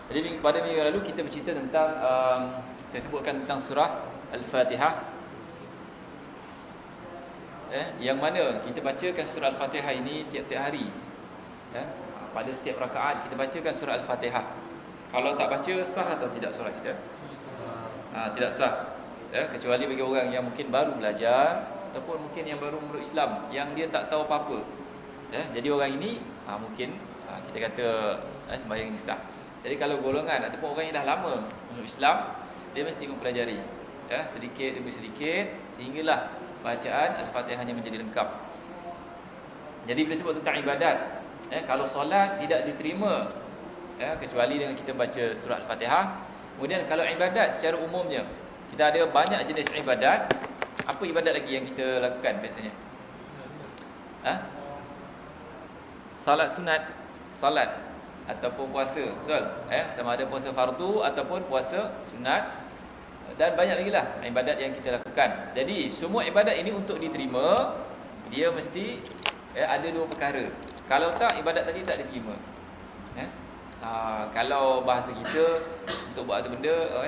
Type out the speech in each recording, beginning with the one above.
Jadi pada minggu lalu kita bercerita tentang saya sebutkan tentang surah Al-Fatihah. Yang mana kita bacakan surah Al-Fatihah ini tiap-tiap hari. Pada setiap rakaat kita bacakan surah Al-Fatihah. Kalau tak baca, sah atau tidak solat kita? Tidak sah. Kecuali bagi orang yang mungkin baru belajar ataupun mungkin yang baru memeluk Islam, yang dia tak tahu apa-apa. Jadi orang ini mungkin kita kata sembahyang ini sah. Jadi kalau golongan ataupun orang yang dah lama masuk Islam, dia mesti mempelajari sedikit demi sedikit sehinggalah bacaan Al-Fatihahnya menjadi lengkap. Jadi bila sebut tentang ibadat, kalau solat tidak diterima kecuali dengan kita baca surah Al-Fatihah. Kemudian kalau ibadat secara umumnya, kita ada banyak jenis ibadat. Apa ibadat lagi yang kita lakukan biasanya? Salat sunat, salat ataupun puasa, betul? Sama ada puasa fardu ataupun puasa sunat, dan banyak lagi lah ibadat yang kita lakukan. Jadi semua ibadat ini untuk diterima, dia mesti ada dua perkara. Kalau tak, ibadat tadi tak diterima. Kalau bahasa kita untuk buat satu benda,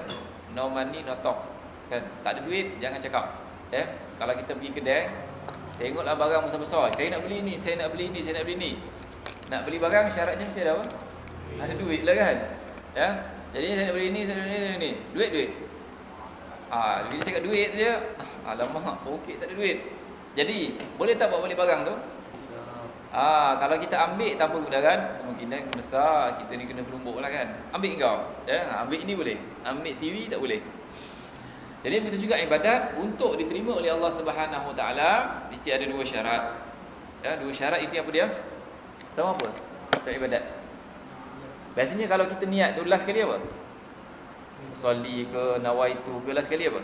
no money no talk, kan? Tak ada duit, jangan cakap. Kalau kita pergi kedai, tengoklah barang besar-besar, saya nak beli ni, saya nak beli ni, saya nak beli ni. Nak beli barang syaratnya mesti ada apa? Ada duit lah, kan? Jadi saya nak beli ni, saya nak beli ni, saya nak beli ni. Duit. Bila cakap duit je, alamak, okey tak ada duit. Jadi boleh tak bawa balik barang tu? Kalau kita ambil tanpa kebenaran, kemungkinan besar kita ni kena berlumbuk lah, kan? Ambil kau, ambil ni boleh, ambil TV tak boleh. Jadi begitu juga ibadat, untuk diterima oleh Allah Subhanahu Wa Taala mesti ada dua syarat. Dua syarat itu apa dia? Tahu apa? Untuk ibadat. Biasanya kalau kita niat tu last kali apa? Soli ke, nawaitu ke, last kali apa?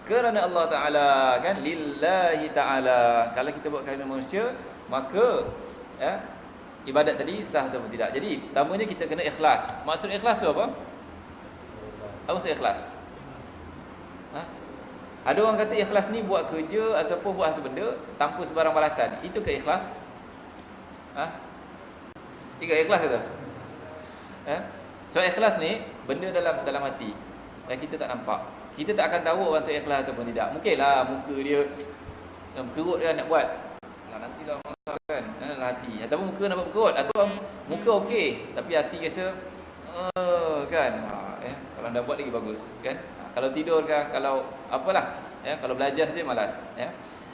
Kerana Allah Ta'ala, kan? Lillahi Ta'ala. Kalau kita buat kerana manusia, maka ibadat tadi sah atau tidak. Jadi pertamanya kita kena ikhlas. Maksud ikhlas tu apa? Apa maksud ikhlas? Ada orang kata ikhlas ni buat kerja ataupun buat satu benda tanpa sebarang balasan. Itu ke ikhlas? Itu ikhlas ke tak? So ikhlas ni benda dalam hati yang kita tak nampak. Kita tak akan tahu orang tu ikhlas ataupun tidak. Mungkinlah muka dia kerut dia nak buat, nantilah masalah, kan? Hati. Ataupun muka nampak kerut, atau muka okey tapi hati rasa kan, kalau dah buat lagi bagus, kan? Kalau tidur kan, kalau apalah, kalau belajar saja malas,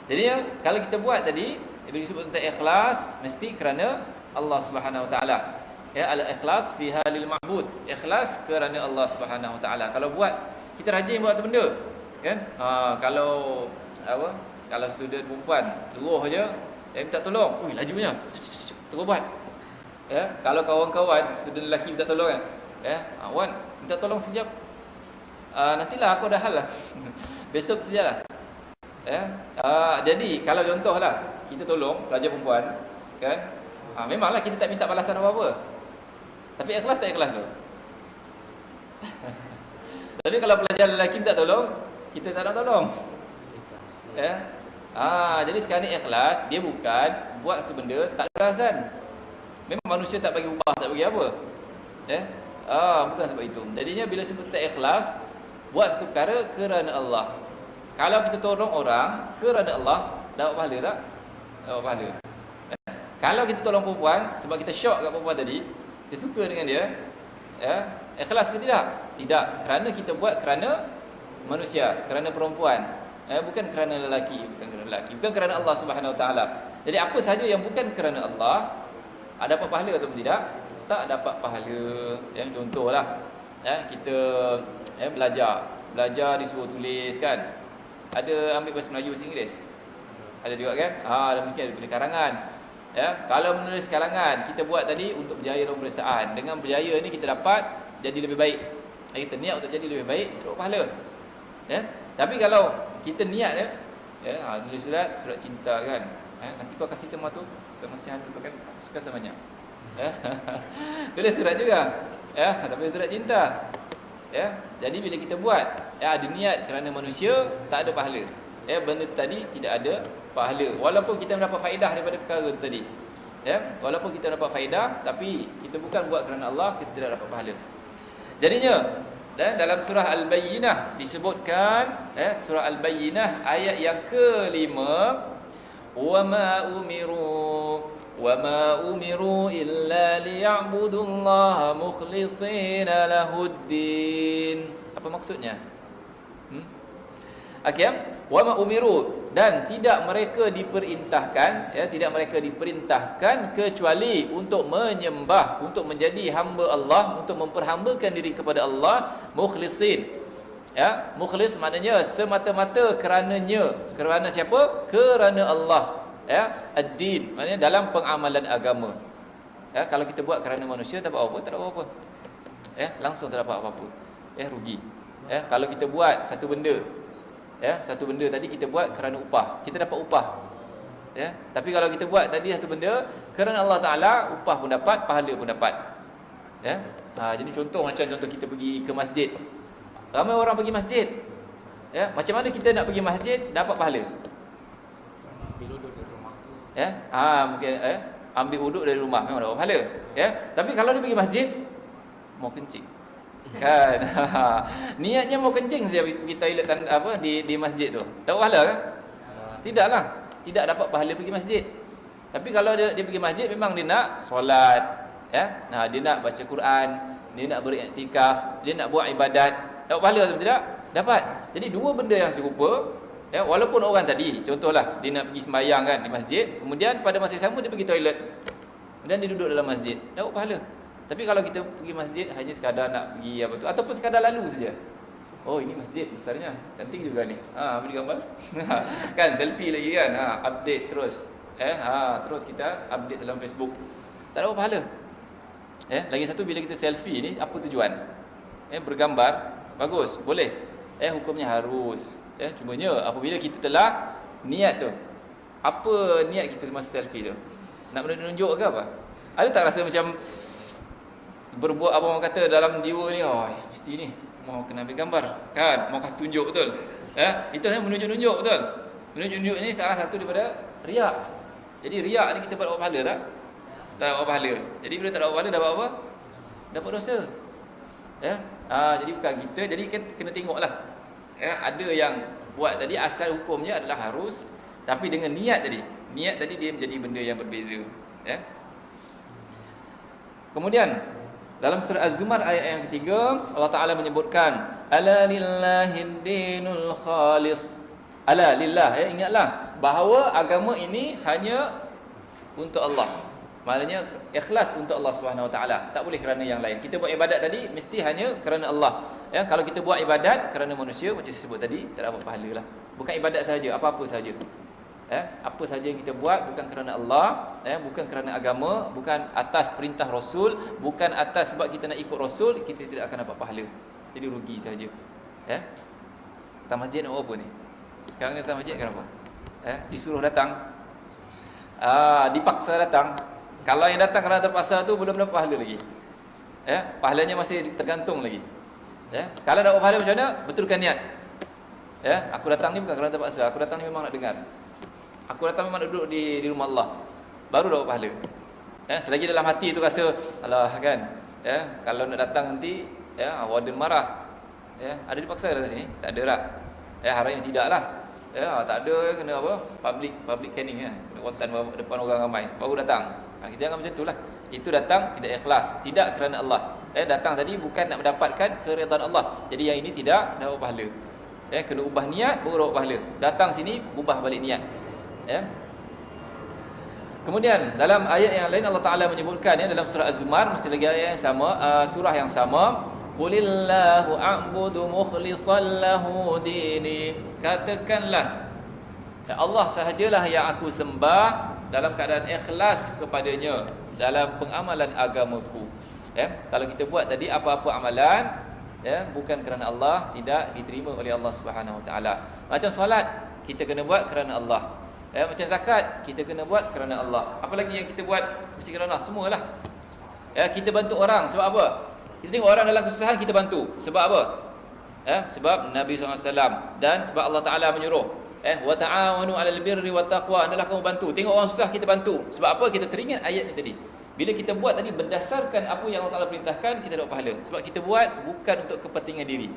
Jadi kalau kita buat tadi, bila disebut tentang ikhlas, mesti kerana Allah Subhanahu Wa Taala. Al-ikhlas fi halil ma'bud. Ikhlas kerana Allah Subhanahu Wa Taala. Kalau buat, kita rajin buat tu benda, kan? Kalau kalau student perempuan terus aja minta tolong, lajunya terus buat. Kalau kawan-kawan student lelaki minta tolong, kan? Wan, minta tolong sekejap. Nantilah aku dah hal lah. Besok sajalah. Jadi kalau contohlah kita tolong pelajar perempuan, kan? Memanglah kita tak minta balasan apa-apa. Tapi ikhlas tak ikhlas tu? Tapi kalau pelajar lelaki minta tolong, kita tak nak tolong. Jadi sekarang ni ikhlas, dia bukan buat satu benda tak ada alasan. Memang manusia tak bagi upah, tak bagi apa. Bukan sebab itu. Jadinya bila sebut tak ikhlas, buat satu perkara kerana Allah. Kalau kita tolong orang kerana Allah, dapat pahala tak? Dapat pahala. Kalau kita tolong perempuan sebab kita syok kat perempuan tadi, dia suka dengan dia, ikhlas ke tidak? Tidak. Kerana kita buat kerana manusia, kerana perempuan, bukan kerana lelaki, bukan kerana Allah Subhanahu Wa Taala. Jadi apa sahaja yang bukan kerana Allah, ada dapat pahala atau tidak? Tak dapat pahala. Contohlah, kita belajar disuruh tulis, kan? Ada ambil bahasa Melayu, bahasa Inggeris, ada juga, kan? Dan mungkin ada tulis karangan. Kalau menulis karangan, kita buat tadi untuk berjaya dalam peperiksaan. Dengan berjaya ni kita dapat jadi lebih baik. Kita niat untuk jadi lebih baik, kita dapat pahala. Tapi kalau kita niat tulis surat cinta, kan? Nanti kau kasih semua tu, sama si hantu tu, kan? Suka samanya. Tulis surat juga, tapi surat cinta. Jadi bila kita buat, ada niat kerana manusia, tak ada pahala. Benda tadi tidak ada pahala, walaupun kita mendapat faedah daripada perkara tadi. Ya, walaupun kita dapat faedah, tapi kita bukan buat kerana Allah, kita tidak dapat pahala. Jadinya dalam surah Al-Bayyinah disebutkan, surah Al-Bayyinah ayat yang kelima, wa ma umiru illa liya'budullaha mukhlishina lahuddin. Apa maksudnya? Okey, wa ma umiru, dan tidak mereka diperintahkan, tidak mereka diperintahkan kecuali untuk menyembah, untuk menjadi hamba Allah, untuk memperhambakan diri kepada Allah, mukhlisin. Mukhlis maknanya semata-mata kerananya. Kerana siapa? Kerana Allah. Ad-din maknanya dalam pengamalan agama. Kalau kita buat kerana manusia tak dapat apa-apa, tak dapat apa-apa. Langsung tak dapat apa-apa. Rugi. Kalau kita buat satu benda, satu benda tadi kita buat kerana upah, kita dapat upah. Tapi kalau kita buat tadi satu benda kerana Allah Taala, upah pun dapat, pahala pun dapat. Jadi contoh kita pergi ke masjid. Ramai orang pergi masjid. Macam mana kita nak pergi masjid dapat pahala? Ambil wuduk dari rumah. Mungkin ambil wuduk dari rumah memang dapat pahala. Tapi kalau dia pergi masjid mau kencing. Kan? Niatnya mau kencing saja pergi toilet di masjid tu. Dapat pahala kan? Tidaklah. Tidak dapat pahala pergi masjid. Tapi kalau dia pergi masjid memang dia nak solat, dia nak baca Quran, dia nak beriktikaf, dia nak buat ibadat. Dapat pahala atau tidak? Dapat. Jadi dua benda yang serupa, walaupun orang tadi contohlah dia nak pergi sembahyang kan di masjid, kemudian pada masa yang sama dia pergi toilet. Kemudian dia duduk dalam masjid. Dapat pahala. Tapi kalau kita pergi masjid hanya sekadar nak pergi apa tu ataupun sekadar lalu saja. Oh, ini masjid besarnya. Cantik juga ni. Ambil gambar. Kan selfie lagi kan. Update terus. Terus kita update dalam Facebook. Tak ada apa pahala. Lagi satu, bila kita selfie ni apa tujuan? Bergambar bagus, boleh. Hukumnya harus. Cumanya apabila kita telah niat tu. Apa niat kita masa selfie tu? Nak menunjuk ke apa? Ada tak rasa macam berbuat apa orang kata dalam jiwa ni, mesti ni mau kena ambil gambar kan, mau kasih tunjuk betul. Itu hanya menunjuk-nunjuk betul. Menunjuk-nunjuk ni salah satu daripada riak. Jadi riak ni kita dapat pahala tak? Tak dapat pahala. Jadi bila tak dapat pahala dapat apa? Dapat dosa. Jadi bukan kita, jadi kena tengoklah. Ada yang buat tadi asal hukumnya adalah harus, tapi dengan niat tadi dia menjadi benda yang berbeza. Kemudian dalam surah Az-Zumar ayat yang ketiga, Allah Ta'ala menyebutkan ala lillahid dinul khalis. Ala lillah, ingatlah bahawa agama ini hanya untuk Allah. Maknanya ikhlas untuk Allah Subhanahu Wa Ta'ala. Tak boleh kerana yang lain. Kita buat ibadat tadi mesti hanya kerana Allah. Kalau kita buat ibadat kerana manusia, macam saya sebut tadi, tak dapat pahala lah. Bukan ibadat sahaja, apa-apa sahaja. Apa sahaja yang kita buat bukan kerana Allah, bukan kerana agama, bukan atas perintah Rasul, bukan atas sebab kita nak ikut Rasul, kita tidak akan dapat pahala. Jadi rugi sahaja. Datang masjid nak buat apa ni? Sekarang ni datang masjid kenapa? Disuruh datang, dipaksa datang. Kalau yang datang kerana terpaksa tu belum dapat pahala lagi. Pahalanya masih tergantung lagi. Kalau dapat pahala macam mana? Betulkan niat. Aku datang ni bukan kerana terpaksa, aku datang ni memang nak dengar. Aku datang memang duduk di rumah Allah, baru dapat pahala. Selagi dalam hati tu rasa alah kan, kalau nak datang nanti warden marah. Ada dipaksa datang sini? Tak ada lah. Harapnya tidak lah. Tak ada, kena apa? Public caning Kena depan orang ramai baru datang. Kita jangan macam itulah. Itu datang tidak ikhlas, tidak kerana Allah. Datang tadi bukan nak mendapatkan keridhaan Allah. Jadi yang ini tidak dapat pahala. Kena ubah niat baru dapat pahala. Datang sini ubah balik niat. Kemudian dalam ayat yang lain Allah Ta'ala menyebutkan dalam surah Az-Zumar, masih lagi ayat yang sama, surah yang sama, qulillahu a'budu mukhlishan lahu dini. Katakanlah Allah sahajalah yang aku sembah dalam keadaan ikhlas kepadanya dalam pengamalan agamaku. Kalau kita buat tadi apa-apa amalan bukan kerana Allah, tidak diterima oleh Allah Subhanahu Wa Ta'ala. Macam solat kita kena buat kerana Allah. Macam zakat kita kena buat kerana Allah. Apa lagi yang kita buat mesti kerana Allah? Semualah. Kita bantu orang sebab apa? Kita tengok orang dalam kesusahan kita bantu. Sebab apa? Sebab Nabi SAW dan sebab Allah Ta'ala menyuruh. Wa ta'awanu 'alal birri wat taqwa, adalah kamu bantu. Tengok orang susah kita bantu. Sebab apa? Kita teringat ayat ni tadi. Bila kita buat tadi berdasarkan apa yang Allah Taala perintahkan, kita dapat pahala. Sebab kita buat bukan untuk kepentingan diri.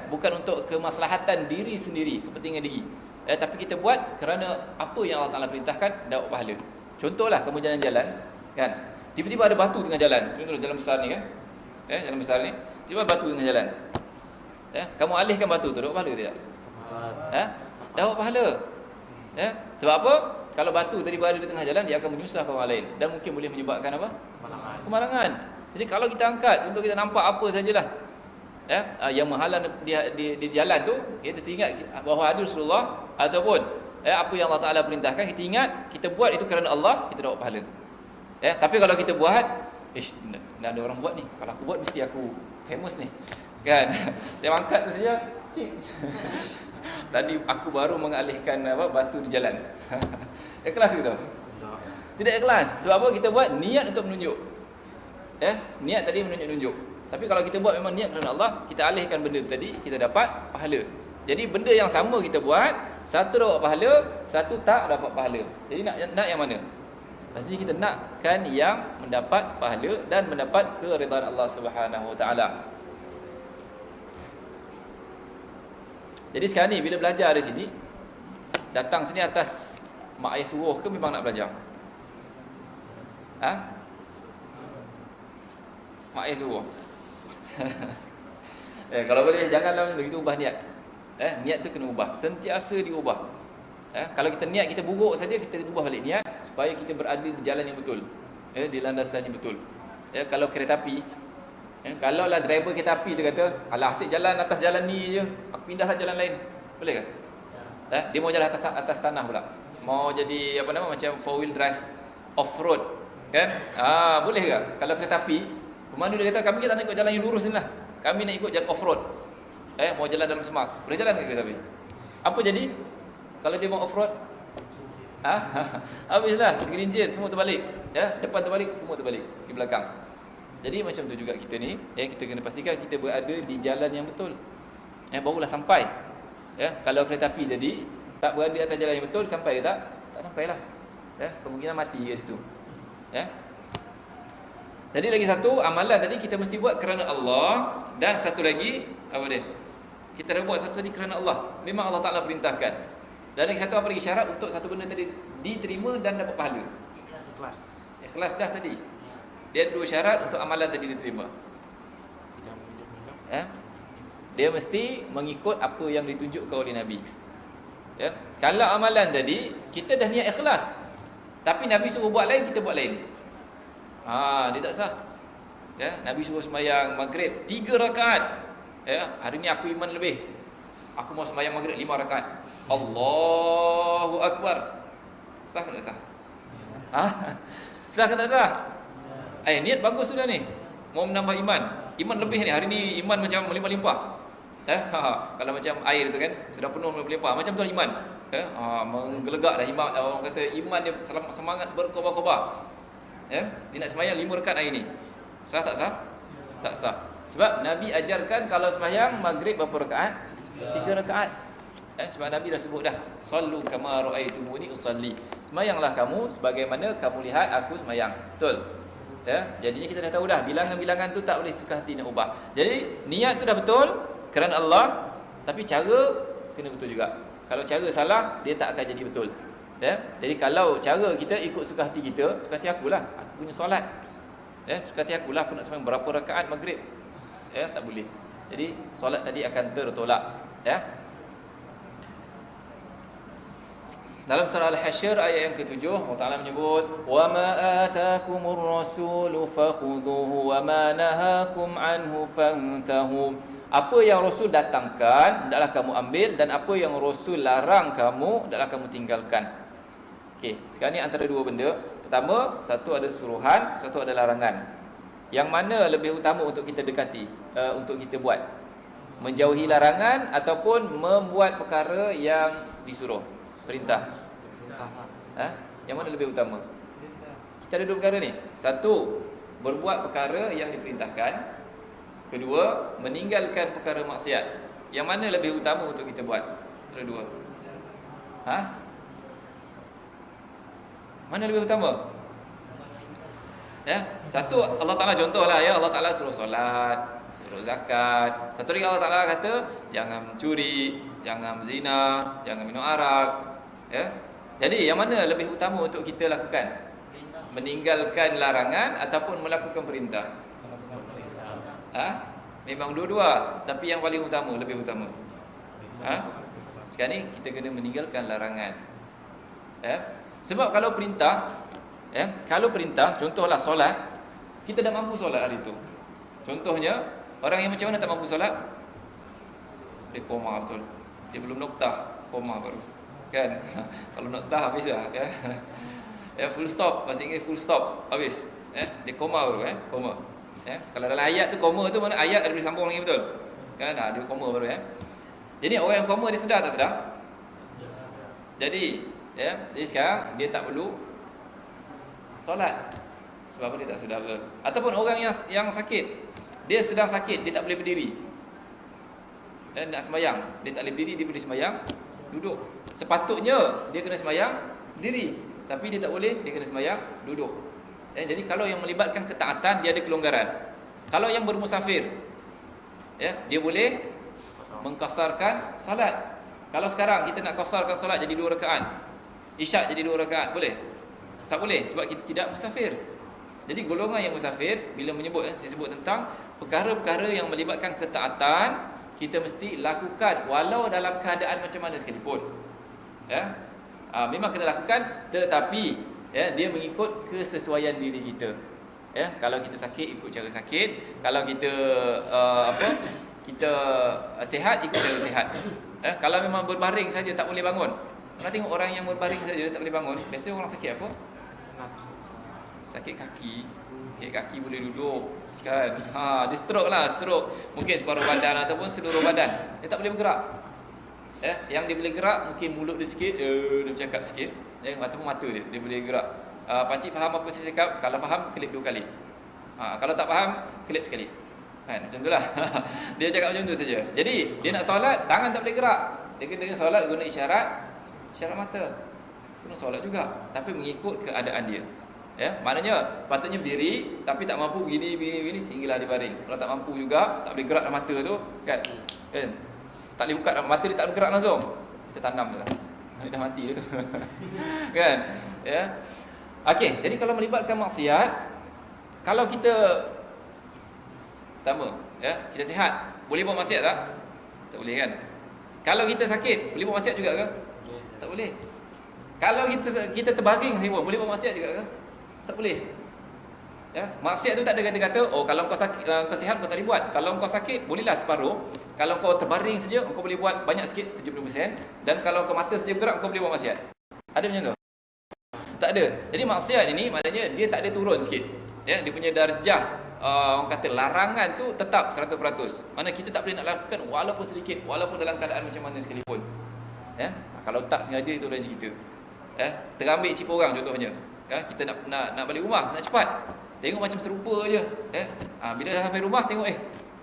Bukan untuk kemaslahatan diri sendiri, kepentingan diri. Tapi kita buat kerana apa yang Allah Taala perintahkan, dapat pahala. Contohlah kamu jalan-jalan, kan? Tiba-tiba ada batu tengah jalan. Contohlah jalan besar ni kan. Jalan besar ni, tiba-tiba batu tengah jalan. Kamu alihkan batu tu, dapat pahala tidak? Dapat pahala. Sebab apa? Kalau batu tadi berada di tengah jalan, dia akan menyusahkan orang lain dan mungkin boleh menyebabkan apa? Kemalangan. Jadi kalau kita angkat untuk kita nampak apa sajalah yang menghalang di jalan tu, kita teringat bahawa ada Rasulullah ataupun apa yang Allah Taala perintahkan, kita ingat, kita buat itu kerana Allah, kita dapat pahala. Tapi kalau kita buat, dah ada orang buat ni, kalau aku buat mesti aku famous ni, kan? Saya angkat tu saja, cik. Tadi aku baru mengalihkan batu di jalan. Ikhlas gitu? Tidak ikhlas. Sebab apa? Kita buat niat untuk menunjuk. Niat tadi menunjuk. Tapi kalau kita buat memang niat kerana Allah, kita alihkan benda tadi, kita dapat pahala. Jadi benda yang sama kita buat, satu dapat pahala, satu tak dapat pahala. Jadi nak yang mana? Pastinya kita nakkan yang mendapat pahala dan mendapat keridhaan Allah Subhanahu Wa Taala. Jadi sekarang ni bila belajar di sini, datang sini atas mak ayah suruh ke memang nak belajar? Mak ayah suruh. Kalau boleh janganlah macam tu, kita ubah niat. Niat tu kena ubah, sentiasa diubah. Kalau kita niat kita buruk saja, kita ubah balik niat supaya kita berada di jalan yang betul, di landasan yang betul. Kalau kereta api, kalau lah driver kereta api tu kata, alah asyik jalan atas jalan ni je, aku pindahlah jalan lain, boleh ke? Dia mau jalan atas tanah pula, mau jadi macam 4 wheel drive off road, kan? Boleh ke? Kalau kereta api, pemandu dia kata, kami tak nak ikut jalan yang lurus ni lah, kami nak ikut jalan off road, mau jalan dalam semak, boleh jalan ke kereta api? Apa jadi kalau dia mau off road? Habislah, gelincir, semua terbalik, depan terbalik, semua terbalik di belakang. Jadi macam tu juga kita ni, kita kena pastikan kita berada di jalan yang betul, barulah sampai. Kalau kereta api tadi tak berada atas jalan yang betul, sampai ke tak? Tak sampailah. Kemungkinan mati kat situ. Jadi lagi satu, amalan tadi kita mesti buat kerana Allah, dan satu lagi apa dia? Kita dah buat satu tadi kerana Allah. Memang Allah Taala perintahkan. Dan lagi satu apa lagi syarat untuk satu benda tadi diterima dan dapat pahala? Ikhlas. Ikhlas dah tadi. Dia ada 2 syarat untuk amalan tadi diterima. Dia mesti mengikut apa yang ditunjukkan oleh Nabi. Kalau amalan tadi kita dah niat ikhlas, tapi Nabi suruh buat lain, kita buat lain, dia tak sah. Nabi suruh sembahyang maghrib 3 rakaat. Hari ni aku iman lebih, aku mau sembahyang maghrib 5 rakaat. Allahu Akbar. Sah ke tak sah? Sah ke tak sah? Niat bagus sudah ni, mau menambah iman lebih ni. Hari ni iman macam melimpah-limpah. Kalau macam air tu kan, sudah penuh melimpah, macam tu iman. Menggelegak dah iman. Orang kata iman dia semangat berkobar-kobar. Dia nak sembahyang 5 rakaat hari ni. Sah tak sah? Tak sah. Sebab Nabi ajarkan kalau sembahyang maghrib berapa rakaat? 3 rakaat. Sebab Nabi dah sebut dah, sallu kama raaitumuni usalli. Sembahyanglah kamu sebagaimana kamu lihat aku sembahyang. Betul? Jadinya kita dah tahu dah, bilangan-bilangan tu tak boleh suka hati nak ubah. Jadi niat tu dah betul kerana Allah, tapi cara kena betul juga. Kalau cara salah, dia tak akan jadi betul. Jadi kalau cara kita ikut suka hati kita, suka hati akulah, aku punya solat, suka hati akulah, aku nak sembahyang berapa rakaat maghrib, tak boleh. Jadi solat tadi akan tertolak. Dalam surah Al-Hasyr ayat yang ke-7, Allah Taala menyebut, "Wa ma ataakumur rasulu fakhudhuhu wa ma nahakum anhu fantahu." Apa yang Rasul datangkan, hendaklah kamu ambil, dan apa yang Rasul larang kamu, hendaklah kamu tinggalkan. Okey, sekarang ni antara 2 benda. Pertama, satu ada suruhan, satu ada larangan. Yang mana lebih utama untuk kita dekati, untuk kita buat? Menjauhi larangan ataupun membuat perkara yang disuruh? Perintah. Yang mana lebih utama? Kita ada 2 perkara ni. Satu, berbuat perkara yang diperintahkan. Kedua, meninggalkan perkara maksiat. Yang mana lebih utama untuk kita buat? Ada 2. Ha? Mana lebih utama? Ya, satu Allah Taala contohlah ya, Allah Taala suruh solat, suruh zakat. Satu lagi Allah Taala kata jangan mencuri, jangan berzina, jangan minum arak. Ya. Jadi yang mana lebih utama untuk kita lakukan? Meninggalkan larangan ataupun melakukan perintah? Ha? Memang dua-dua, tapi yang paling utama, lebih utama. Ha? Sekarang ni kita kena meninggalkan larangan. Ya. Sebab kalau perintah, ya, kalau perintah, contohlah solat, kita dah mampu solat hari tu. Contohnya, orang yang macam mana tak mampu solat? Dia koma betul. Dia belum noktah, koma baru. Kan? Kalau noktah habis dah, ya. Ya, full stop, bahasa Inggeris full stop, habis. Dia koma baru, koma. Kalau dalam ayat tu koma tu mana ayat ada boleh sambung lagi betul. Kan? Dia koma baru, Jadi orang yang koma dia sedar tak sedar? Jadi, jadi sekarang dia tak perlu solat. Sebab apa dia tak sedar betul. Ataupun orang yang sakit, dia sedang sakit, dia tak boleh berdiri. Dan nak sembahyang, dia tak boleh berdiri, dia boleh sembahyang duduk. Sepatutnya dia kena sembahyang diri, tapi dia tak boleh, dia kena sembahyang duduk. Jadi kalau yang melibatkan ketaatan, dia ada kelonggaran. Kalau yang bermusafir, dia boleh mengkasarkan salat. Kalau sekarang kita nak kasarkan salat jadi 2 rakaat, Isyak jadi 2 rakaat, boleh? Tak boleh, sebab kita tidak musafir. Jadi golongan yang musafir, bila menyebut, saya sebut tentang perkara-perkara yang melibatkan ketaatan, kita mesti lakukan walau dalam keadaan macam mana sekalipun. Memang kena lakukan, tetapi dia mengikut kesesuaian diri kita. Kalau kita sakit, ikut cara sakit. Kalau kita kita sihat, ikut cara sihat. Kalau memang berbaring saja tak boleh bangun. Pernah tengok orang yang berbaring saja tak boleh bangun. Biasa orang sakit apa? Sakit kaki. Sakit kaki boleh duduk kan. Dia stroke lah, stroke. Mungkin separuh badan ataupun seluruh badan. Dia tak boleh bergerak. Yang dia boleh gerak mungkin mulut dia sikit, dia bercakap sikit. Ataupun mata dia boleh gerak. Pakcik faham apa saya cakap? Kalau faham, klip 2 kali. Kalau tak faham, klip sekali. Kan, macam itulah. Dia cakap macam tu saja. Jadi, dia nak solat, tangan tak boleh gerak. Dia kena solat guna isyarat mata. Kena solat juga, tapi mengikut keadaan dia. Maknanya patutnya berdiri tapi tak mampu begini sehinggalah dia baring. Kalau tak mampu juga, tak boleh gerak dalam mata tu, kan? Tak boleh buka mata dia, tak bergerak langsung. Kita tanam je lah. Dia dah mati dia tu. Kan? Okey, jadi kalau melibatkan maksiat, kalau kita pertama, kita sihat, boleh buat maksiat tak? Tak boleh kan? Kalau kita sakit, boleh buat maksiat juga ke? Tak boleh. Kalau kita terbaring saja, boleh buat maksiat juga ke? Tak boleh. Maksiat tu tak ada kata-kata, kalau kau sakit, kau sihat kau tak boleh buat. Kalau kau sakit, bolehlah separuh. Kalau kau terbaring saja, kau boleh buat banyak sikit, 70%. Dan kalau kau mata saja bergerak, kau boleh buat maksiat. Ada macam tu? Tak ada. Jadi maksiat ini maknanya dia tak ada turun sikit. Dia punya darjah, orang kata larangan tu tetap 100%. Mana kita tak boleh nak lakukan walaupun sedikit, walaupun dalam keadaan macam mana sekalipun. Kalau tak sengaja itu lain cerita. Terambil siapa orang contohnya. Kita nak balik rumah, nak cepat. Tengok macam serupa je. Bila dah sampai rumah tengok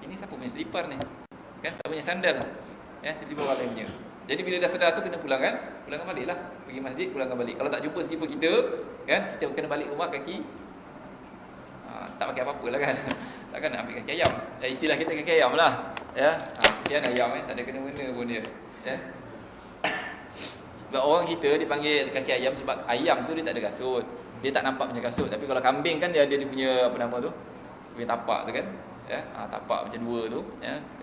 ini siapa punya selipar ni? Siapa punya sandal? Tiba-tiba orang lain punya. Jadi bila dah sedar tu kena pulangkan baliklah. Pergi masjid, pulangkan balik. Kalau tak jumpa selipar kita, kita kena balik rumah kaki tak pakai apa-apa lah kan. Takkan nak ambil kaki ayam. Istilah kita kaki ayam lah. Kesian ayam tak ada kena-mena pun dia. Sebab orang kita dipanggil kaki ayam sebab ayam tu dia tak ada kasut. Dia tak nampak macam kasut. Tapi kalau kambing kan dia ada dia punya apa nama tu? Dia punya tapak tu kan. Tapak macam 2 tu,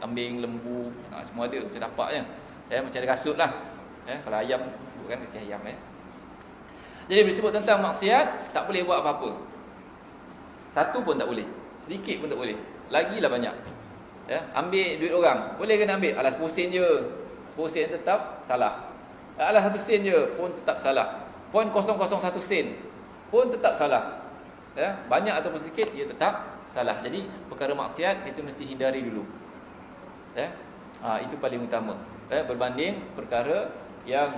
kambing, lembu, semua ada macam tapak je. Macam ada kasut lah. Kalau ayam sebutkan kaki ayam. Jadi bila sebut tentang maksiat, tak boleh buat apa-apa. Satu pun tak boleh. Sedikit pun tak boleh. Lagilah banyak. Ambil duit orang. Boleh ke nak ambil? Alah 10 sen je. 10 sen tetap salah. Alah 1 sen je pun tetap salah. 0.001 sen pun tetap salah. Banyak ataupun sedikit dia tetap salah. Jadi perkara maksiat kita mesti hindari dulu. Itu paling utama. Berbanding perkara yang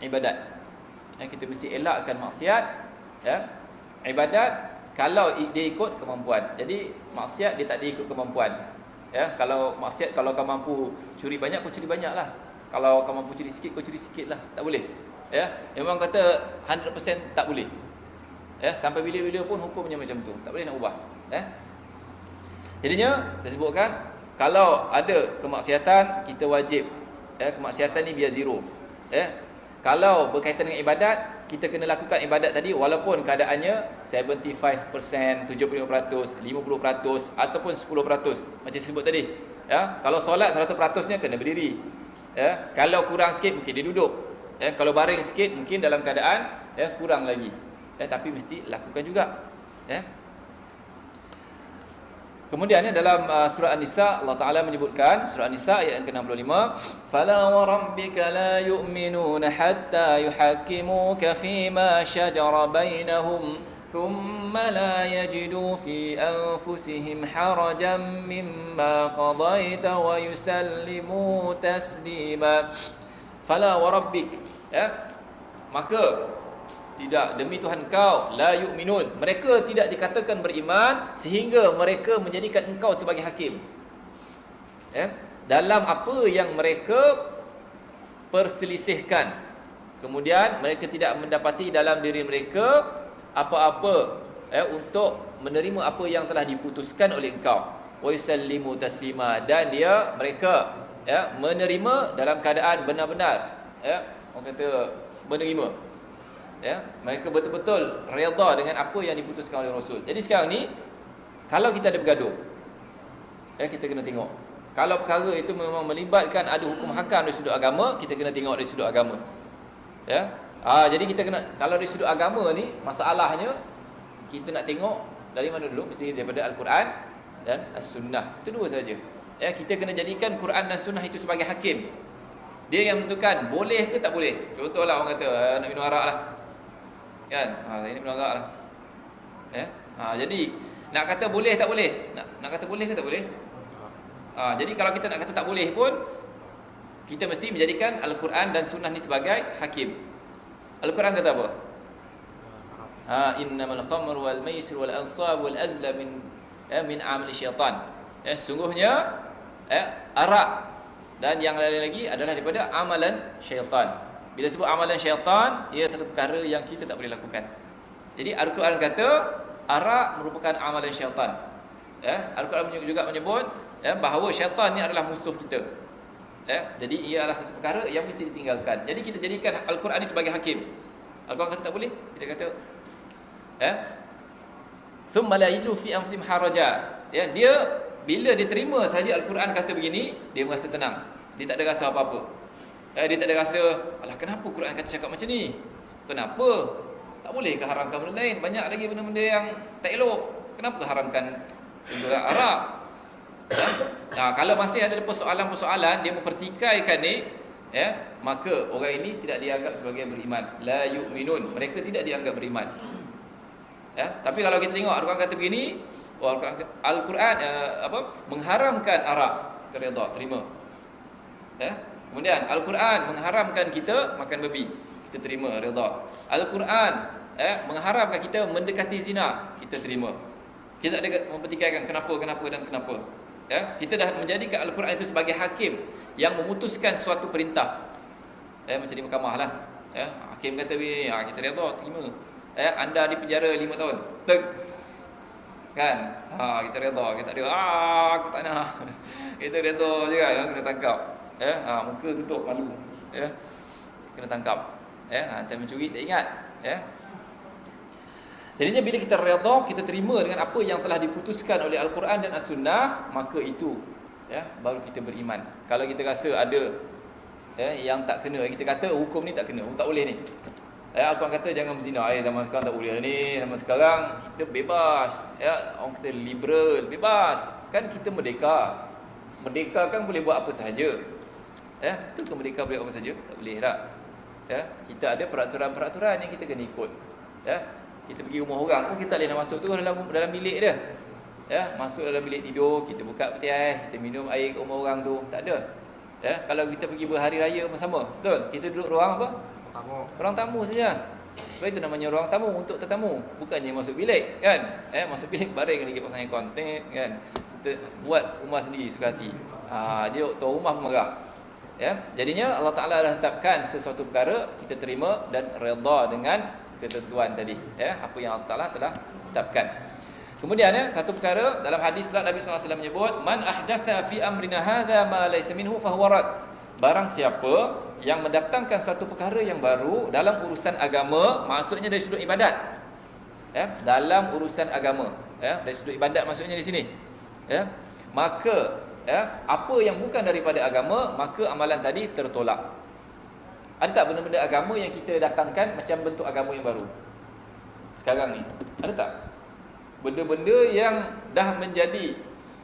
ibadat. Kita mesti elakkan maksiat. Ibadat kalau dia ikut kemampuan. Jadi maksiat dia tak diikut kemampuan. Kalau maksiat, kalau kau mampu curi banyak, kau curi banyaklah. Kalau kau mampu curi sikit, kau curi sikit lah. Tak boleh. Ya, memang kata 100% tak boleh. Ya, sampai bila-bila pun hukumnya macam tu. Tak boleh nak ubah. Ya. Jadinya, saya sebutkan, kalau ada kemaksiatan, kita wajib. Ya, kemaksiatan ni biar zero. Ya. Kalau berkaitan dengan ibadat, kita kena lakukan ibadat tadi walaupun keadaannya 75%, 75%, 50% ataupun 10%. Macam saya sebut tadi. Ya, kalau solat 100%-nya kena berdiri. Ya, kalau kurang sikit mungkin dia duduk. Ya, kalau baring sikit mungkin dalam keadaan kurang lagi. Ya, tapi mesti lakukan juga. Ya. Kemudian dalam surah An-Nisa, Allah Ta'ala menyebutkan, surah An-Nisa ayat yang ke-65, فَلَا وَرَبِّكَ لَا يُؤْمِنُونَ حَتَّى يُحَكِّمُوكَ فِي مَا شَجَرَ بَيْنَهُمْ ثُمَّ لَا يَجِدُوا فِي أَنفُسِهِمْ حَرَجًا مِمَّا قَضَيْتَ وَيُسَلِّمُوا تَسْلِيمًا. فَلَا وَرَبِّكَ, ya, maka tidak, demi Tuhan kau, la yu'minun, mereka tidak dikatakan beriman sehingga mereka menjadikan engkau sebagai hakim. Ya, dalam apa yang mereka perselisihkan. Kemudian mereka tidak mendapati dalam diri mereka apa-apa untuk menerima apa yang telah diputuskan oleh engkau. Wa yusallimu taslima, dan mereka menerima dalam keadaan benar-benar, orang kata menerima. Ya, mereka betul-betul redha dengan apa yang diputuskan oleh Rasul. Jadi sekarang ni, kalau kita ada bergaduh, kita kena tengok. Kalau perkara itu memang melibatkan ada hukum hakam dari sudut agama, kita kena tengok dari sudut agama. Ya. Jadi kita kena, kalau dari sudut agama ni, masalahnya kita nak tengok dari mana dulu? Mesti daripada Al-Quran dan As-Sunnah. Itu dua saja. Ya, kita kena jadikan Quran dan Sunnah itu sebagai hakim. Dia yang menentukan boleh ke tak boleh. Contohlah orang kata nak minum arak lah. Kan? Saya ni menolak lah. Ya? Jadi nak kata boleh tak boleh? Nak kata boleh ke tak boleh? Jadi kalau kita nak kata tak boleh pun, kita mesti menjadikan Al-Quran dan Sunnah ni sebagai hakim. Al-Quran kata apa? Innamal khamru wal maisir wal ansab wal azlam min amali syaitan. Sungguhnya arak dan yang lain lagi adalah daripada amalan syaitan. Bila sebut amalan syaitan, ia satu perkara yang kita tak boleh lakukan. Jadi Al-Quran kata arak merupakan amalan syaitan. Al-Quran juga menyebut bahawa syaitan ni adalah musuh kita. Jadi ia adalah satu perkara yang mesti ditinggalkan. Jadi kita jadikan Al-Quran ni sebagai hakim. Al-Quran kata tak boleh, kita kata thumma la yajidu fi anfusihim haraja. Dia bila dia terima saja Al-Quran kata begini, dia merasa tenang. Dia tak ada rasa apa-apa. Dia tak ada rasa, alah kenapa Quran kata cakap macam ni? Kenapa? Tak boleh ke haramkan benda lain? Banyak lagi benda-benda yang tak elok. Kenapa haramkan benda Arab? Kalau masih ada persoalan-persoalan, dia mempertikaikan ni, maka orang ini tidak dianggap sebagai beriman. La yu'minun, mereka tidak dianggap beriman. Tapi kalau kita tengok Al-Quran kata begini, Al-Quran mengharamkan arak, kita redha, terima. Kemudian Al-Quran mengharamkan kita makan babi, kita terima, redha. Al-Quran mengharamkan kita mendekati zina, kita terima. Kita tak ada mempertikaikan kenapa dan kenapa. Kita dah menjadikan Al-Quran itu sebagai hakim yang memutuskan suatu perintah. Macam di mahkamah lah. Hakim kata begini, kita redha, terima. Anda di penjara 5 tahun. Tek. Kan? Kita redha, kita ada aku tak nak. Kita redha je kan, kena tangkap. Muka tutup malu. Kena tangkap. Time mencuri tak ingat. Jadinya bila kita redha, kita terima dengan apa yang telah diputuskan oleh Al-Quran dan As-Sunnah, maka itu baru kita beriman. Kalau kita rasa ada yang tak kena, kita kata hukum ni tak kena, tak boleh ni. Al-Quran kata jangan berzina. Zaman sekarang tak boleh ni. Zaman sekarang kita bebas. Orang kata liberal, bebas. Kan kita merdeka. Merdeka kan boleh buat apa sahaja. Betul ke merdeka boleh buat apa sahaja? Tak boleh tak. Kita ada peraturan-peraturan yang kita kena ikut. Kita pergi rumah orang pun kita boleh nak masuk tu dalam bilik dia. Masuk dalam bilik tidur, kita buka peti ais, kita minum air kat rumah orang tu. Tak ada. Kalau kita pergi berhari raya bersama, betul? Kita duduk ruang apa? Ruang tamu saja. Sebab itu namanya ruang tamu, untuk tetamu, bukannya masuk bilik kan. Masuk bilik baring lagi pasang konten kan. Kita buat rumah sendiri suka hati. Dia tuan rumah pun marah. Ya, jadinya Allah Taala dah tetapkan sesuatu perkara, kita terima dan redha dengan ketentuan tadi, ya, apa yang Allah Taala telah tetapkan. Kemudian satu perkara dalam hadis pula Nabi sallallahu alaihi wasallam menyebut, man ahdatha fi amrina hadza ma laysa minhu fa huwa rad. Barang siapa yang mendatangkan satu perkara yang baru dalam urusan agama, maksudnya dari sudut ibadat. Ya, dalam urusan agama, ya, dari sudut ibadat maksudnya di sini. Ya, maka ya, apa yang bukan daripada agama, maka amalan tadi tertolak. Ada tak benda-benda agama yang kita datangkan macam bentuk agama yang baru sekarang ni? Ada tak? Benda-benda yang dah menjadi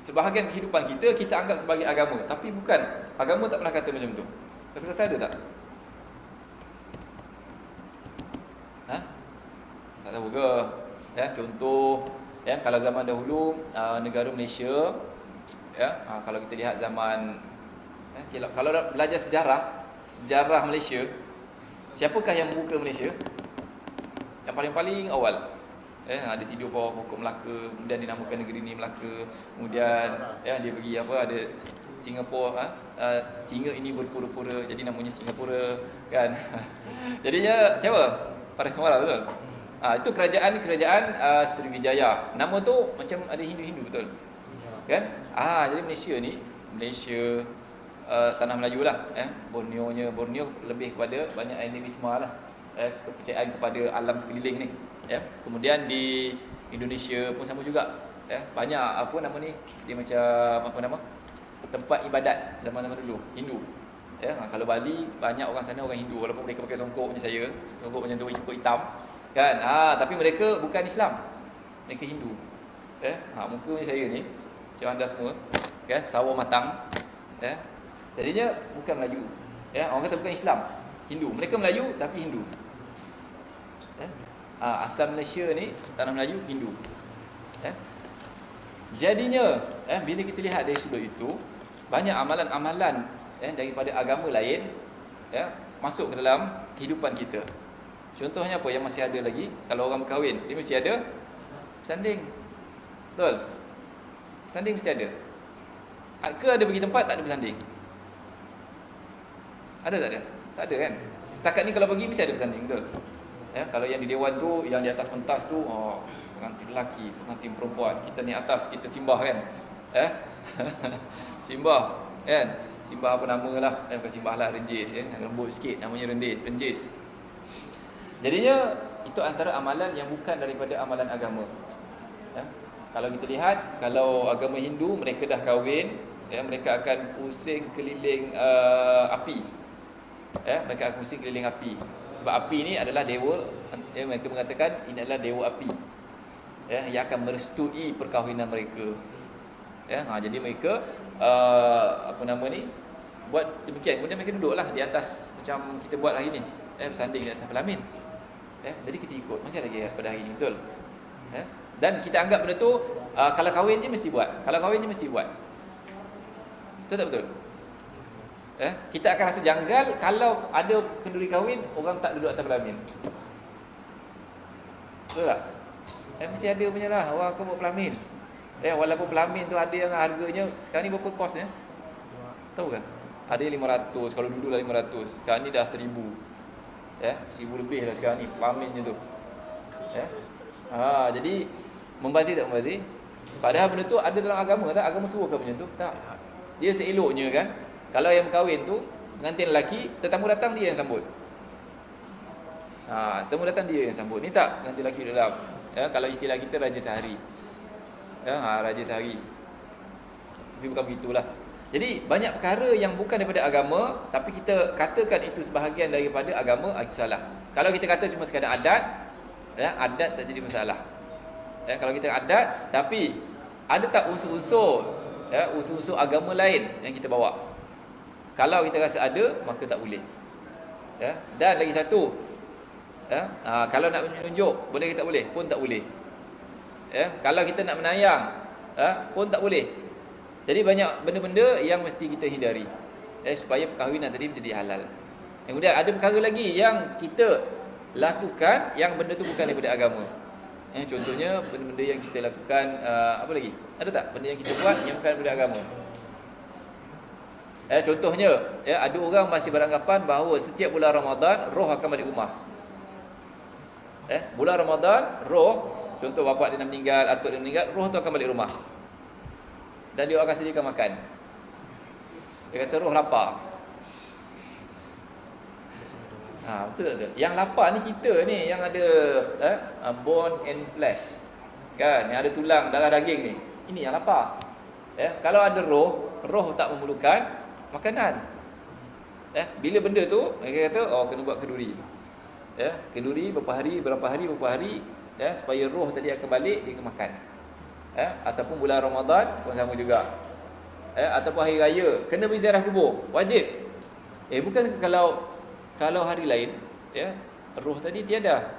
sebahagian kehidupan kita, kita anggap sebagai agama, tapi bukan. Agama tak pernah kata macam tu. Rasa-rasa ada tak? Ha? Tak tahu ke? Ya, contoh, ya, kalau zaman dahulu negara Malaysia, ya, kalau kita lihat zaman, ya, kalau belajar sejarah Malaysia, siapakah yang membuka Malaysia? Yang paling-paling awal, ada tidur bawah pokok Melaka, kemudian dinamakan negeri ni Melaka, kemudian ya, dia pergi apa, ada Singapura, singa ini berpura-pura jadi namanya Singapura, kan. Jadinya siapa? Paris Mawala, betul? Itu kerajaan Sriwijaya. Nama tu macam ada Hindu-Hindu, betul? Kan? Jadi Malaysia tanah Melayu lah, Borneo lebih kepada banyak animisme lah, kepercayaan kepada alam sekeliling ni, ya. Kemudian di Indonesia pun sama juga, ya. Banyak apa nama ni, dia macam apa nama, tempat ibadat zaman-zaman dulu Hindu, ya. Kalau Bali banyak orang sana orang Hindu, walaupun mereka pakai songkok macam saya, songkok macam tu, songkok hitam, kan. Tapi mereka bukan Islam, mereka Hindu, ya. Muka macam saya ni, macam anda semua, kan, sawo matang, ya. Jadinya bukan Melayu, ya. Orang kata bukan Islam, Hindu. Mereka Melayu tapi Hindu, ya. Asal Malaysia ni tanah Melayu, Hindu, ya. Jadinya bila kita lihat dari sudut itu, banyak amalan-amalan daripada agama lain, ya, masuk ke dalam kehidupan kita. Contohnya apa yang masih ada lagi? Kalau orang berkahwin, dia mesti ada bersanding, betul? Bersanding mesti ada. Ke ada bagi tempat tak ada bersanding? Ada tak ada? Tak ada, kan? Setakat ni kalau bagi mesti ada bersanding, betul? Ya, kalau yang di dewan tu, yang di atas pentas tu, pengantin lelaki, pengantin perempuan, kita ni atas, kita simbah, kan? Simbah, kan? Simbah apa nama lah, bukan simbah lah, renjis, ya? Yang lembut sikit, namanya renjis. Jadinya itu antara amalan yang bukan daripada amalan agama, ya? Kalau kita lihat, kalau agama Hindu, mereka dah kahwin, ya, mereka akan pusing keliling api, ya, mereka akan pusing keliling api. Sebab api ni adalah dewa, ya, mereka mengatakan ini adalah dewa api, ya, yang akan merestui perkahwinan mereka, ya. Jadi mereka apa nama ni, buat demikian. Kemudian mereka duduklah di atas macam kita buat hari ni, bersanding di atas pelamin, ya. Jadi kita ikut, masih lagi pada hari ni, betul, ya? Dan kita anggap benda tu kalau kahwin je mesti buat, betul tak betul? Kita akan rasa janggal kalau ada kenduri kahwin orang tak duduk atas pelamin, betul tak? Mesti ada punya lah, orang akan buat pelamin, walaupun pelamin tu ada yang harganya sekarang ni berapa kosnya, tahu kan? Ada yang 500, kalau dulu dah 500, sekarang ni dah 1000, 1000 lebih lah sekarang ni pelamin je tu, jadi membazir tak membazir? Padahal benda tu ada dalam agama tak? Agama suruh ke macam tu? Tak. Dia seeloknya, kan, kalau yang berkahwin tu pengantin lelaki, tetamu datang dia yang sambut. Tetamu datang dia yang sambut. Ni tak pengantin lelaki dalam, ya, kalau istilah kita raja sehari, ya, raja sehari. Tapi bukan begitulah. Jadi banyak perkara yang bukan daripada agama, tapi kita katakan itu sebahagian daripada agama, itu salah. Kalau kita kata cuma sekadar adat, ya, adat tak jadi masalah. Ya, kalau kita adat, tapi ada tak unsur-unsur, ya, unsur-unsur agama lain yang kita bawa? Kalau kita rasa ada, maka tak boleh, ya. Dan lagi satu, ya, kalau nak menunjuk, boleh ke tak boleh? Pun tak boleh, ya. Kalau kita nak menayang, pun tak boleh. Jadi banyak benda-benda yang mesti kita hindari, supaya perkahwinan tadi menjadi halal. Kemudian ada perkara lagi yang kita lakukan yang benda tu bukan daripada agama. Contohnya benda-benda yang kita lakukan, apa lagi? Ada tak benda yang kita buat yang bukan daripada agama? Contohnya, ada orang masih beranggapan bahawa setiap bulan Ramadan roh akan balik rumah. Bulan Ramadan roh, contoh bapak dia nak meninggal, atuk dia meninggal, roh tu akan balik rumah. Dan dia akan sediakan makan. Dia kata roh lapar. Betul tak? Yang lapar ni kita ni, yang ada bone and flesh, kan, yang ada tulang, darah, daging ni. Ini yang lapar. Kalau ada roh tak memerlukan makanan. Bila benda tu, mereka kata kena buat kenduri. Kenduri berapa hari, supaya roh tadi akan balik, dia akan makan. Ataupun bulan Ramadan pun sama juga. Ataupun hari raya kena berziarah kubur, wajib. Bukan kalau hari lain, roh tadi tiada.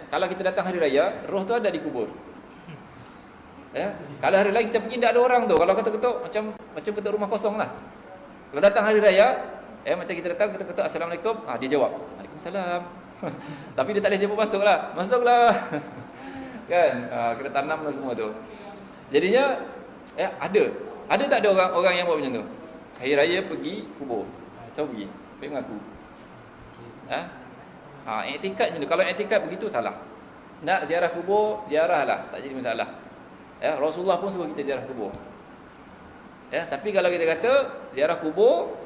Kalau kita datang hari raya, roh tu ada di kubur. Kalau hari lain kita pergi, tak ada orang tu. Kalau ketuk-ketuk, macam ketuk rumah kosong lah. Kalau datang hari raya, macam kita datang, ketuk-ketuk Assalamualaikum, dia jawab Waalaikumsalam. Tapi dia tak boleh jawab masuklah. Kan, kena tanam lah semua tu. Jadinya ada tak ada orang yang buat macam tu? Hari raya pergi kubur. Siapa pergi? Pergi mengaku. I'tikad macam tu. Kalau i'tikad begitu salah. Nak ziarah kubur, ziarahlah, tak jadi masalah. Rasulullah pun suruh kita ziarah kubur. Tapi kalau kita kata ziarah kubur,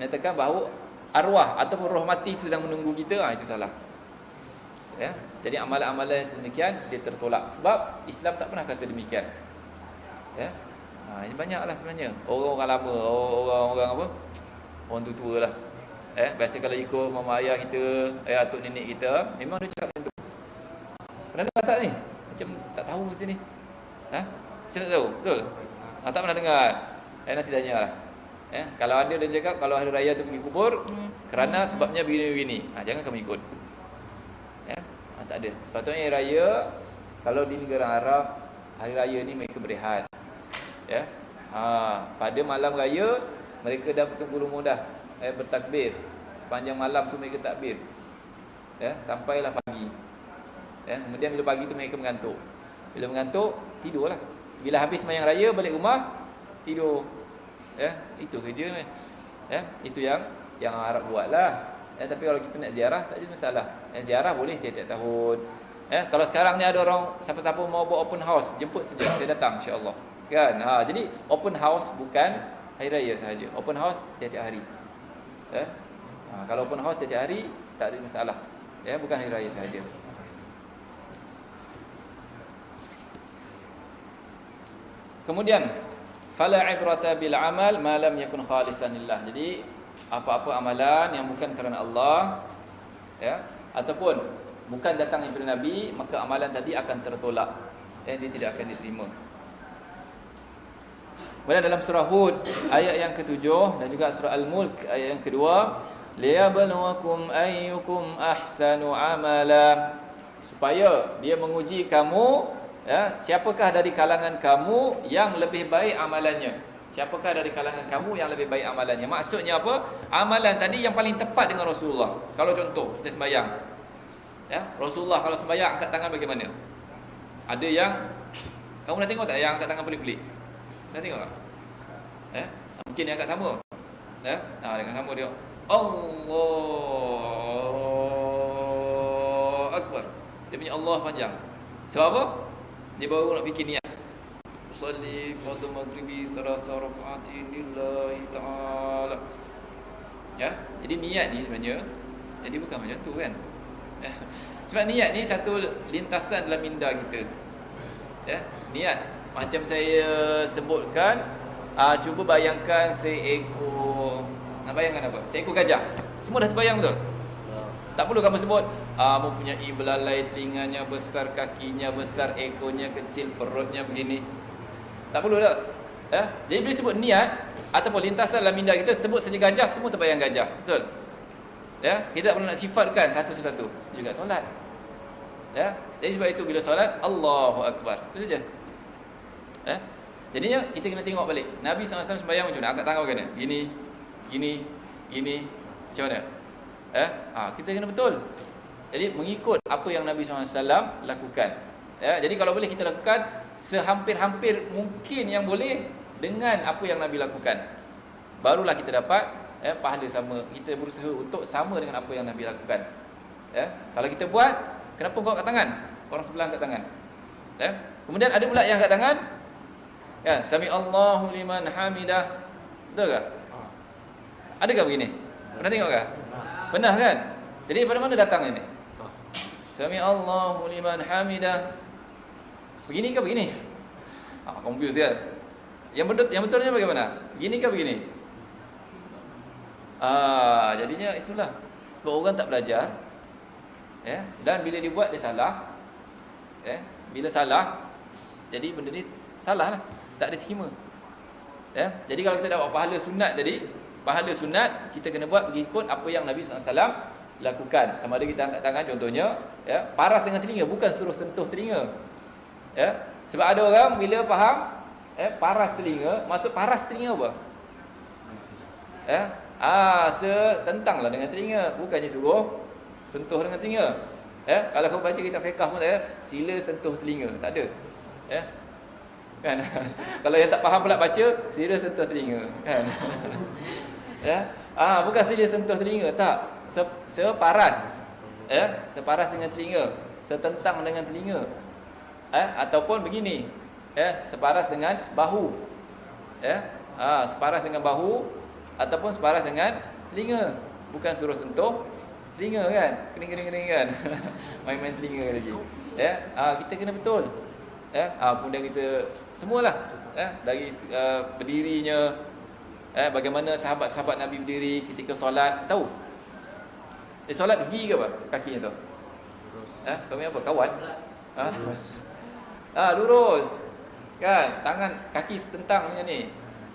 menyatakan bahawa arwah ataupun roh mati sedang menunggu kita, itu salah. Jadi amalan-amalan yang sedemikian dia tertolak, sebab Islam tak pernah kata demikian. Ini banyaklah sebenarnya orang-orang lama, orang-orang apa, orang tua lah. Biasa kalau ikut mama ayah kita, atuk nenek kita, memang dia cakap macam tu. Pernah dengar tak ni? Macam tak tahu mesti ni. Macam nak tahu? Betul? Tak pernah dengar. Nanti tanyalah. Kalau ada dia cakap kalau hari raya tu pergi kubur kerana sebabnya begini-begini, jangan kamu ikut. Tak ada. Sepatutnya hari raya, kalau di negara Arab, hari raya ni mereka berehat. Pada malam raya mereka dah bertunggu rumah dah, bertakbir. Sepanjang malam tu mereka takbir, sampailah pagi. Kemudian bila pagi tu mereka mengantuk. Bila mengantuk, tidurlah. Bila habis sembahyang raya, balik rumah, tidur. Itu kerja. Itu yang Arab buatlah. Tapi kalau kita nak ziarah, tak ada masalah. Ziarah boleh tiap-tiap tahun. Kalau sekarang ni ada orang, siapa-siapa mau buat open house, jemput saja, saya datang insya-Allah. Kan? Jadi open house bukan hari raya sahaja. Open house tiap-tiap hari. Kalau open house tiap-tiap hari, tak ada masalah. Bukan hari raya sahaja. Kemudian fala ibrata bil amal ma lam yakun khalisan lillah. Jadi apa-apa amalan yang bukan kerana Allah, ataupun bukan datang daripada Nabi, maka amalan tadi akan tertolak. Dia tidak akan diterima. Kemudian dalam surah Hud ayat yang ke-7 dan juga surah Al-Mulk ayat yang kedua, liyabluwakum ayyukum ahsanu amala, supaya dia menguji kamu, siapakah dari kalangan kamu yang lebih baik amalannya. Siapakah dari kalangan kamu yang lebih baik amalannya? Maksudnya apa? Amalan tadi yang paling tepat dengan Rasulullah. Kalau contoh dia sembahyang, Rasulullah kalau sembahyang angkat tangan bagaimana? Ada yang kamu dah tengok tak yang angkat tangan pelik-pelik? Dah tengok tak? Mungkin dia angkat sama. Dia angkat sama dia. Allah Akbar. Dia punya Allah panjang. Sebab apa? Dia baru nak fikir niat. Usalli fardhu maghribi thalatha rak'atin lillahi ta'ala. Jadi niat ni sebenarnya, jadi bukan macam tu kan. Sebab niat ni satu lintasan dalam minda kita. Niat macam saya sebutkan, cuba bayangkan seekor, nak bayangkan apa? Seekor gajah. Semua dah terbayang betul? Tak perlu kamu sebut mempunyai belalai, telinganya besar, kakinya besar, ekornya kecil, perutnya begini. Tak perlu tak? Jadi bila sebut niat ataupun lintasan dalam minda kita, sebut saja gajah, semua terbayang gajah. Betul? Kita tak perlu nak sifatkan satu-satu. Juga solat. Jadi sebab itu bila solat, Allahu Akbar. Itu saja. Jadinya kita kena tengok balik. Nabi SAW sembahyang macam mana? Angkat tangan macam mana? Gini. Macam mana? Kita kena betul. Jadi mengikut apa yang Nabi SAW lakukan. Jadi kalau boleh kita lakukan sehampir-hampir mungkin yang boleh dengan apa yang Nabi lakukan. barulah kita dapat pahala sama. Kita berusaha untuk sama dengan apa yang Nabi lakukan. Kalau kita buat, kenapa kau angkat tangan? Orang sebelah angkat tangan. Kemudian ada pula yang angkat tangan, sami Allahu liman hamidah. Betul tak? Adakah begini? Pernah tengok tak? Pernah kan? Jadi daripada mana datang ini? Sami Allahu liman hamidah. Begini ke begini? Confuse kan? Yang betulnya bagaimana? Begini ke begini? Jadinya itulah. Sebab orang tak belajar, dan bila dibuat dia salah, bila salah, jadi benda ni salah lah, tak diterima. Jadi kalau kita dapat pahala sunat tadi, pahala sunat kita kena buat mengikut apa yang Nabi SAW lakukan. Sama ada kita angkat tangan contohnya, paras dengan telinga, bukan suruh sentuh telinga. Sebab ada orang bila faham paras telinga, maksud paras telinga apa? Setentanglah dengan telinga, bukannya suruh sentuh dengan telinga. Kalau kau baca kitab fiqh pun sila sentuh telinga, tak ada. Kan? Kalau yang tak faham pula baca, sila sentuh telinga, kan? Bukan sila sentuh telinga, tak. Separas. Separas dengan telinga, setentang dengan telinga. Ataupun begini, separas dengan bahu. Separas dengan bahu ataupun separas dengan telinga. Bukan suruh sentuh telinga, kan? Kering-kering kan. Main-main telinga lagi. Kita kena betul. Kemudian kita semualah, dari berdirinya, bagaimana sahabat-sahabat Nabi berdiri ketika solat, tahu? Solat V ke apa kakinya tu? Lurus. Kami apa? Kawan? Lurus. Kan? Tangan, kaki setentang dengan ni,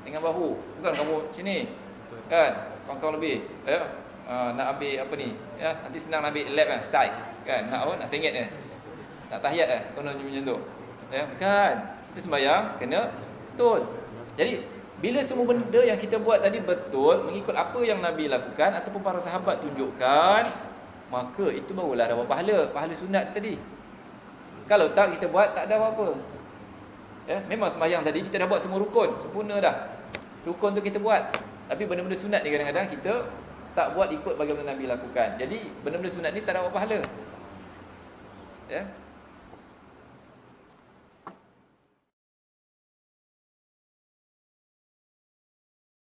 dengan bahu. Bukan kamu sini. Kan? Kawan-kawan lebih. Nak ambil apa ni? Nanti senang nak ambil lap kan? Side. Kan? Nak sengit kan? Nak tahiyat kan? Kau nak macam tu. Kan? Kita sembahyang kena betul. Jadi bila semua benda yang kita buat tadi betul, mengikut apa yang Nabi lakukan ataupun para sahabat tunjukkan, maka itu barulah dapat pahala sunat tadi. Kalau tak kita buat, tak ada apa-apa. Memang sembahyang tadi kita dah buat semua rukun, sempurna dah. Rukun tu kita buat. Tapi benda-benda sunat ni kadang-kadang kita tak buat ikut bagaimana Nabi lakukan. Jadi benda-benda sunat ni tak dapat pahala.